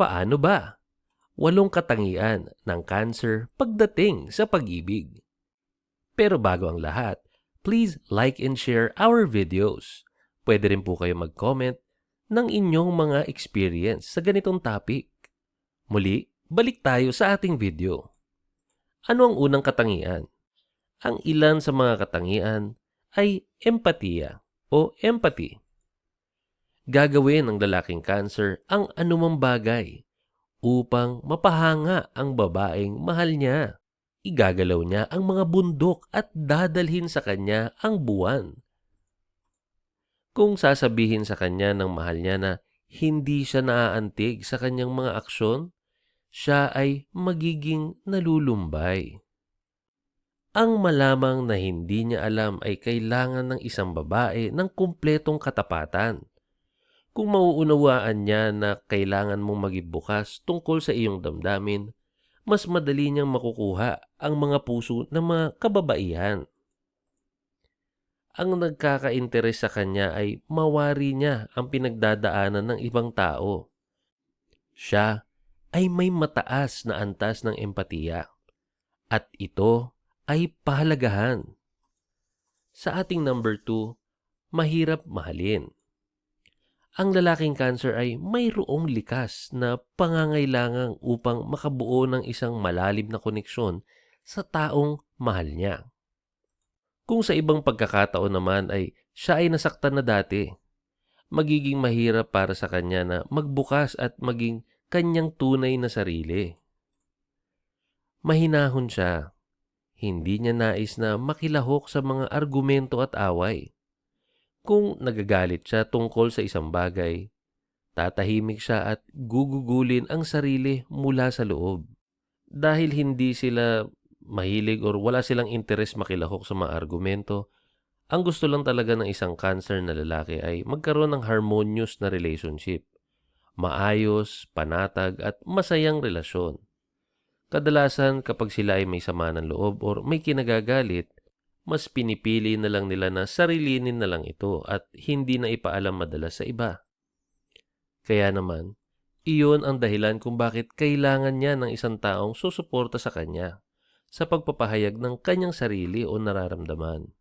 Paano ba? 8 katangian ng cancer pagdating sa pag-ibig. Pero bago ang lahat, please like and share our videos. Pwede rin po kayo mag-comment ng inyong mga experience sa ganitong topic. Muli, balik tayo sa ating video. Ano ang unang katangian? Ang ilan sa mga katangian ay empatiya o empathy. Gagawin ng lalaking cancer ang anumang bagay upang mapahanga ang babaeng mahal niya. Igagalaw niya ang mga bundok at dadalhin sa kanya ang buwan. Kung sasabihin sa kanya ng mahal niya na hindi siya naaantig sa kanyang mga aksyon, siya ay magiging nalulumbay. Ang malamang na hindi niya alam ay kailangan ng isang babae ng kumpletong katapatan. Kung mauunawaan niya na kailangan mong maging bukas tungkol sa iyong damdamin, mas madali niyang makukuha ang mga puso ng mga kababaihan. Ang nagkaka-interes sa kanya ay mawari niya ang pinagdadaanan ng ibang tao. Siya ay may mataas na antas ng empatiya at ito ay pahalagahan. Sa ating number 2, mahirap mahalin. Ang lalaking cancer ay mayroong likas na pangangailangan upang makabuo ng isang malalim na koneksyon sa taong mahal niya. Kung sa ibang pagkakataon naman ay siya ay nasaktan na dati, magiging mahirap para sa kanya na magbukas at maging kanyang tunay na sarili. Mahinahon siya. Hindi niya nais na makilahok sa mga argumento at away. Kung nagagalit siya tungkol sa isang bagay, tatahimik siya at gugugulin ang sarili mula sa loob. Dahil hindi sila mahilig or wala silang interes makilahok sa mga argumento, ang gusto lang talaga ng isang cancer na lalaki ay magkaroon ng harmonious na relationship. Maayos, panatag at masayang relasyon. Kadalasan kapag sila ay may sama ng loob or may kinagagalit, mas pinipili na lang nila na sarilinin na lang ito at hindi na ipaalam madalas sa iba. Kaya naman, iyon ang dahilan kung bakit kailangan niya ng isang taong susuporta sa kanya sa pagpapahayag ng kanyang sarili o nararamdaman.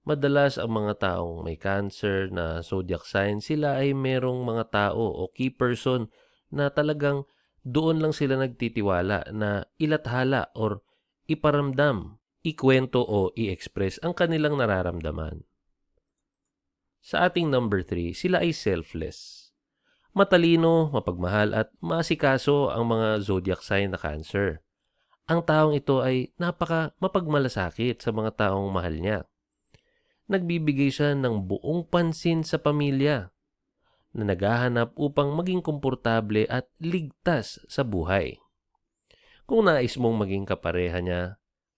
Madalas ang mga taong may cancer na zodiac sign, sila ay merong mga tao o key person na talagang doon lang sila nagtitiwala na ilathala or iparamdam, ikwento o i-express ang kanilang nararamdaman. Sa ating number 3, sila ay selfless. Matalino, mapagmahal at maasikaso ang mga zodiac sign na cancer. Ang taong ito ay mapagmalasakit sa mga taong mahal niya. Nagbibigay siya ng buong pansin sa pamilya na naghahanap upang maging komportable at ligtas sa buhay. Kung nais mong maging kapareha niya,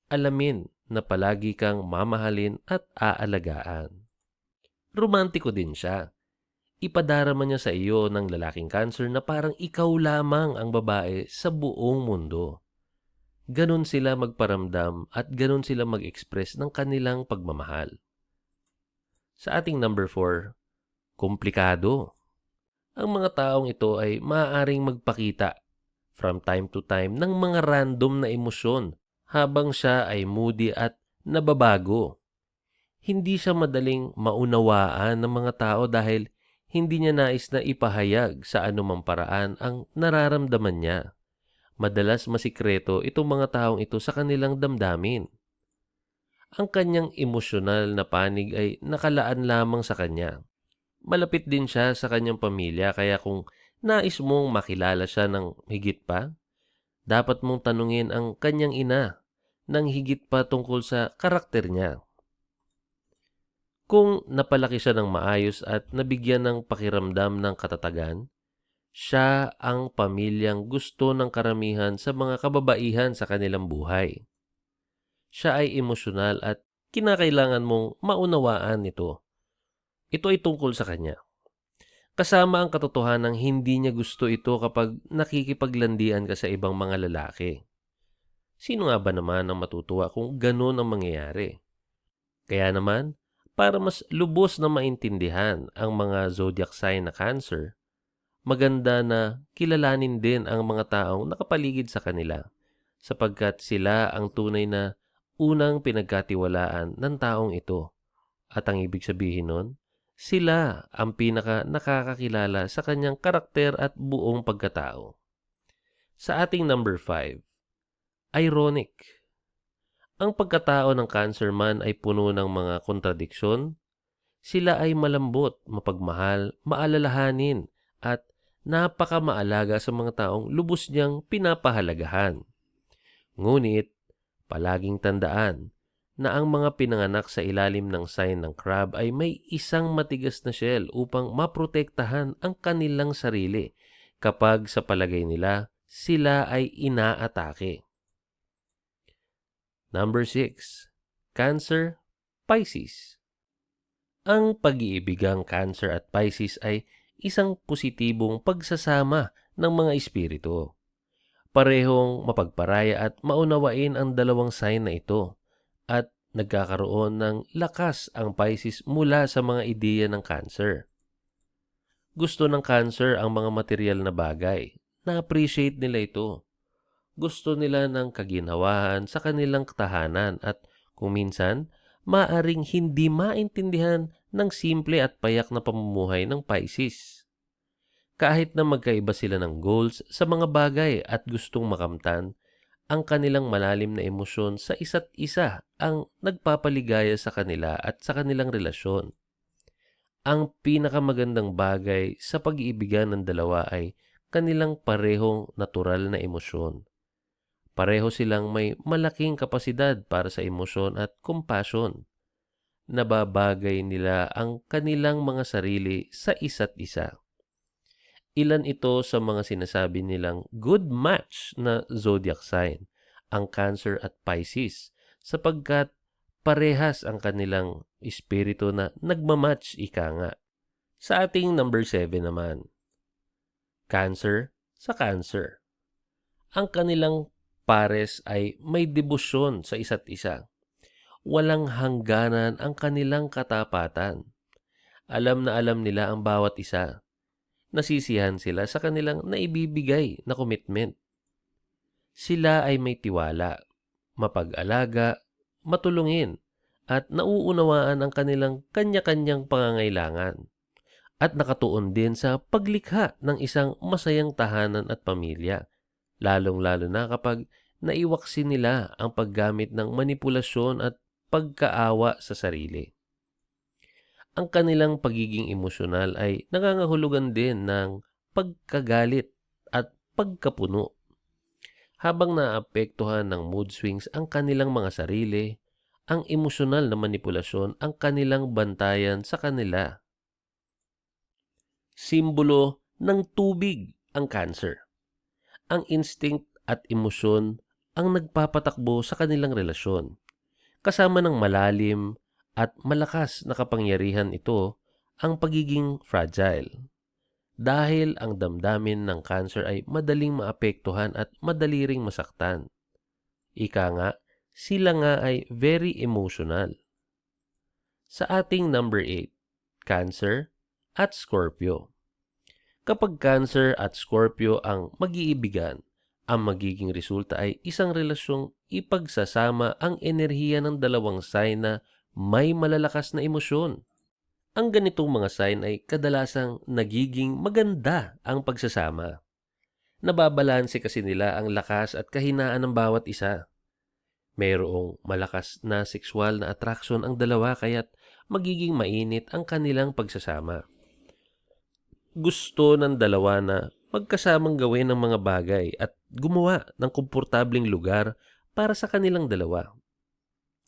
alamin na palagi kang mamahalin at aalagaan. Romantiko din siya. Ipadarama niya sa iyo ng lalaking cancer na parang ikaw lamang ang babae sa buong mundo. Ganon sila magparamdam at ganon sila mag-express ng kanilang pagmamahal. Sa ating number 4, komplikado. Ang mga taong ito ay maaaring magpakita from time to time ng mga random na emosyon habang siya ay moody at nababago. Hindi siya madaling maunawaan ng mga tao dahil hindi niya nais na ipahayag sa anumang paraan ang nararamdaman niya. Madalas masikreto itong mga taong ito sa kanilang damdamin. Ang kanyang emosyonal na panig ay nakalaan lamang sa kanya. Malapit din siya sa kanyang pamilya kaya kung nais mong makilala siya ng higit pa, dapat mong tanungin ang kanyang ina ng higit pa tungkol sa karakter niya. Kung napalaki siya ng maayos at nabigyan ng pakiramdam ng katatagan, siya ang pamilyang gusto ng karamihan sa mga kababaihan sa kanilang buhay. Siya ay emosyonal at kinakailangan mong maunawaan ito. Ito ay tungkol sa kanya. Kasama ang katotohanang hindi niya gusto ito kapag nakikipaglandian ka sa ibang mga lalaki. Sino nga ba naman ang matutuwa kung ganun ang mangyayari? Kaya naman, para mas lubos na maintindihan ang mga zodiac sign na cancer, maganda na kilalanin din ang mga taong nakapaligid sa kanila sapagkat sila ang tunay na unang pinagkatiwalaan ng taong ito. At ang ibig sabihin nun, sila ang pinaka nakakakilala sa kanyang karakter at buong pagkatao. Sa ating number 5, ironic. Ang pagkatao ng Cancer man ay puno ng mga kontradiksyon. Sila ay malambot, mapagmahal, maalalahanin, at napakamaalaga sa mga taong lubos niyang pinapahalagahan. Ngunit, palaging tandaan na ang mga pinanganak sa ilalim ng sign ng crab ay may isang matigas na shell upang maprotektahan ang kanilang sarili kapag sa palagay nila sila ay inaatake. Number 6. Cancer, Pisces. Ang pag-iibigang Cancer at Pisces ay isang positibong pagsasama ng mga espiritu. Parehong mapagparaya at maunawain ang dalawang sign na ito at nagkakaroon ng lakas ang Pisces mula sa mga ideya ng Cancer. Gusto ng Cancer ang mga material na bagay. Na-appreciate nila ito. Gusto nila ng kaginhawahan sa kanilang tahanan at kung minsan, maaring hindi maintindihan ng simple at payak na pamumuhay ng Pisces. Kahit na magkaiba sila ng goals sa mga bagay at gustong makamtan, ang kanilang malalim na emosyon sa isa't isa ang nagpapaligaya sa kanila at sa kanilang relasyon. Ang pinakamagandang bagay sa pag-iibigan ng dalawa ay kanilang parehong natural na emosyon. Pareho silang may malaking kapasidad para sa emosyon at compassion. Nababagay nila ang kanilang mga sarili sa isa't isa. Ilan ito sa mga sinasabi nilang good match na zodiac sign, ang Cancer at Pisces, sapagkat parehas ang kanilang espiritu na nagmamatch ika nga. Sa ating number 7 naman, Cancer sa Cancer. Ang kanilang pares ay may debosyon sa isa't isa. Walang hangganan ang kanilang katapatan. Alam na alam nila ang bawat isa. Nasisiyahan sila sa kanilang naibibigay na commitment. Sila ay may tiwala, mapag-alaga, matulungin, at nauunawaan ang kanilang kanya-kanyang pangangailangan. At nakatuon din sa paglikha ng isang masayang tahanan at pamilya, lalong-lalo na kapag naiwaksi nila ang paggamit ng manipulasyon at pagkaawa sa sarili. Ang kanilang pagiging emosyonal ay nangangahulugan din ng pagkagalit at pagkapuno. Habang naapektuhan ng mood swings ang kanilang mga sarili, ang emosyonal na manipulasyon ang kanilang bantayan sa kanila. Simbolo ng tubig ang Cancer. Ang instinct at emosyon ang nagpapatakbo sa kanilang relasyon. Kasama ng malalim at malakas na kapangyarihan ito ang pagiging fragile. Dahil ang damdamin ng Cancer ay madaling maapektuhan at madali ring masaktan. Ika nga, sila nga ay very emotional. Sa ating number 8, Cancer at Scorpio. Kapag Cancer at Scorpio ang mag-iibigan, ang magiging resulta ay isang relasyong ipagsasama ang enerhiya ng dalawang sign na may malalakas na emosyon. Ang ganitong mga sign ay kadalasang nagiging maganda ang pagsasama. Nababalanse kasi nila ang lakas at kahinaan ng bawat isa. Mayroong malakas na sexual na attraction ang dalawa kaya't magiging mainit ang kanilang pagsasama. Gusto ng dalawa na magkasamang gawin ng mga bagay at gumawa ng komportableng lugar para sa kanilang dalawa.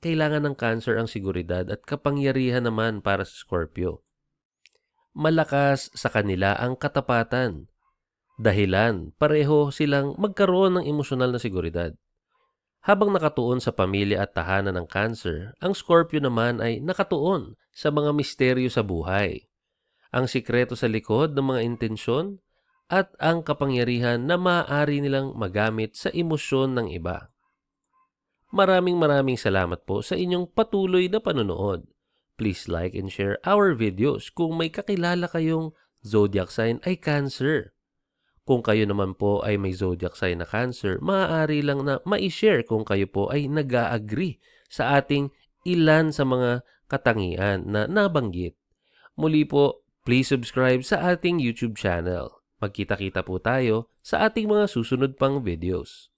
Kailangan ng Cancer ang seguridad at kapangyarihan naman para sa Scorpio. Malakas sa kanila ang katapatan. Dahilan, pareho silang magkaroon ng emosyonal na seguridad. Habang nakatuon sa pamilya at tahanan ng Cancer, ang Scorpio naman ay nakatuon sa mga misteryo sa buhay. Ang sikreto sa likod ng mga intensyon at ang kapangyarihan na maaari nilang magamit sa emosyon ng iba. Maraming salamat po sa inyong patuloy na panonood. Please like and share our videos kung may kakilala kayong zodiac sign ay Cancer. Kung kayo naman po ay may zodiac sign na Cancer, maaari lang na ma-share kung kayo po ay nag-a-agree sa ating ilan sa mga katangian na nabanggit. Muli po, please subscribe sa ating YouTube channel. Magkita-kita po tayo sa ating mga susunod pang videos.